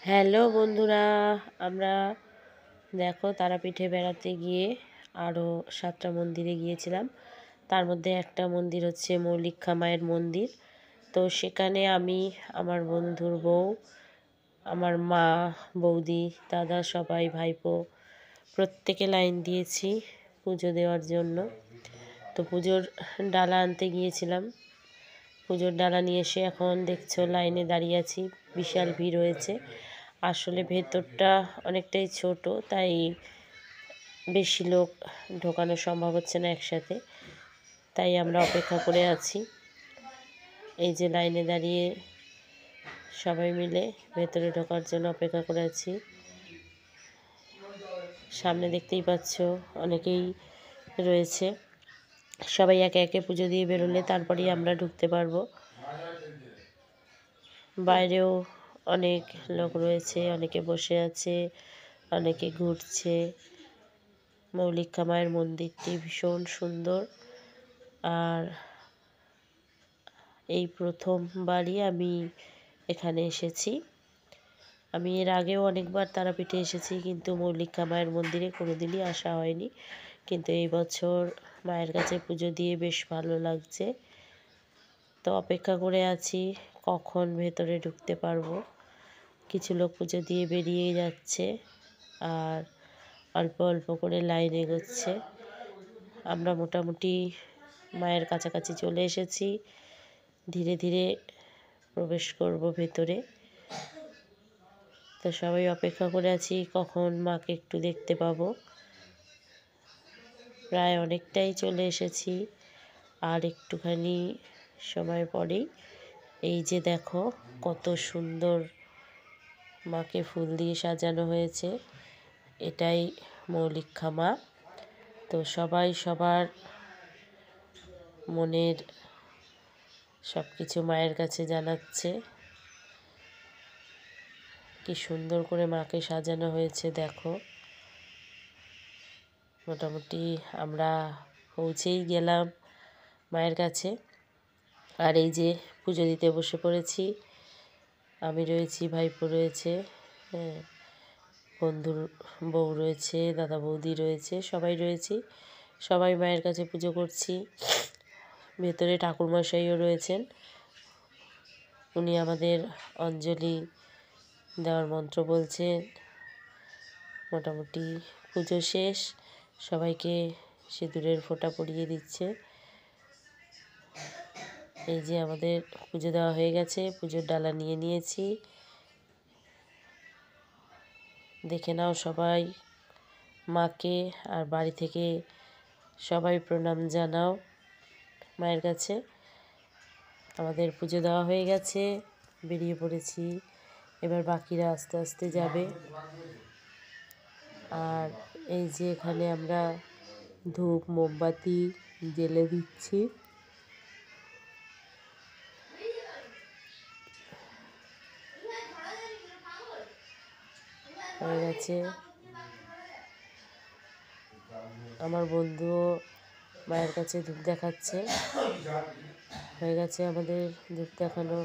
Hello বন্ধুরা, আমরা দেখো তারাপীঠে বেড়াতে গিয়ে আরও 7টা মন্দিরে গিয়েছিলাম। তার মধ্যে একটা মন্দির হচ্ছে মৌলিক্ষা মায়ের মন্দির। তো সেখানে আমি, আমার বন্ধুর বউ, আমার মা, বৌদি, দাদা, সবাই, ভাইপো প্রত্যেকে লাইন দিয়েছি পুজো দেওয়ার জন্য। তো পুজোর ডালা আনতে গিয়েছিলাম। পুজোর ডালা নিয়ে এসে এখন দেখছো লাইনে দাঁড়িয়ে আছি। বিশাল ভিড় হয়েছে। আসলে ভেতরটা অনেকটাই ছোট, তাই বেশি লোক ঢোকানো সম্ভব হচ্ছে না একসাথে, তাই আমরা অপেক্ষা করে আছি। এই যে লাইনে দাঁড়িয়ে সবাই মিলে ভেতরে ঢোকার জন্য অপেক্ষা করে আছি। সামনে দেখতেই পাচ্ছ অনেকেই রয়েছে। সবাই একে একে পুজো দিয়ে বেরোলে তারপরেই আমরা ঢুকতে পারবো। বাইরেও অনেক লোক রয়েছে, অনেকে বসে আছে, অনেকে ঘুরছে। মৌলিক্ষা মায়ের মন্দিরটি ভীষণ সুন্দর। আর এই প্রথমবারই আমি এখানে এসেছি। আমি এর আগেও অনেকবার তারাপীঠে এসেছি, কিন্তু মৌলিক্ষা মায়ের মন্দিরে কোনোদিনই আসা হয়নি। কিন্তু এই বছর মায়ের কাছে পুজো দিয়ে বেশ ভালো লাগছে। তো অপেক্ষা করে আছি কখন ভেতরে ঢুকতে পারবো। কিছু লোক পুজো দিয়ে বেরিয়ে যাচ্ছে, আর অল্প অল্প করে লাইন এগোচ্ছে। আমরা মোটামুটি মায়ের কাছাকাছি চলে এসেছি। ধীরে ধীরে প্রবেশ করব ভেতরে। তো সবাই অপেক্ষা করে আছি কখন মাকে একটু দেখতে পাবো। প্রায় অনেকটাই চলে এসেছি, আর একটুখানি সময় পরেই এই যে দেখো কত সুন্দর মাকে ফুল দিয়ে সাজানো হয়েছে। এটাই মৌলিক্ষা মা। তো সবাই সবার মনের সব কিছু মায়ের কাছে জানাচ্ছে। কি সুন্দর করে মাকে সাজানো হয়েছে দেখো। মোটামুটি আমরা পৌঁছেই গেলাম মায়ের কাছে। আর এই যে পুজো দিতে বসে পড়েছি। আমি রয়েছি, ভাইপো রয়েছে, হ্যাঁ, বন্ধুর বউ রয়েছে, দাদা বৌদি রয়েছে, সবাই রয়েছি। সবাই মায়ের কাছে পুজো করছি। ভেতরে ঠাকুরমশাইও রয়েছেন। উনি আমাদের অঞ্জলি দেওয়ার মন্ত্র বলছেন। মোটামুটি পুজো শেষ, সবাইকে সিঁদুরের ফোঁটা পরিয়ে দিচ্ছে। এই যে আমাদের পুজো দেওয়া হয়ে গেছে, পুজোর ডালা নিয়ে নিয়েছি। দেখে নাও সবাই মাকে, আর বাড়ি থেকে সবাই প্রণাম জানাও মায়ের কাছে। আমাদের পুজো দেওয়া হয়ে গেছে, বেরিয়ে পড়েছি। এবার বাকিরা আস্তে আস্তে যাবে। আর এই যে এখানে আমরা ধূপ মোমবাতি জ্বেলে দিচ্ছি। হয়ে গেছে। আমার বন্ধুও মায়ের কাছে ধূপ দেখাচ্ছে। হয়ে গেছে আমাদের ধূপ দেখানো।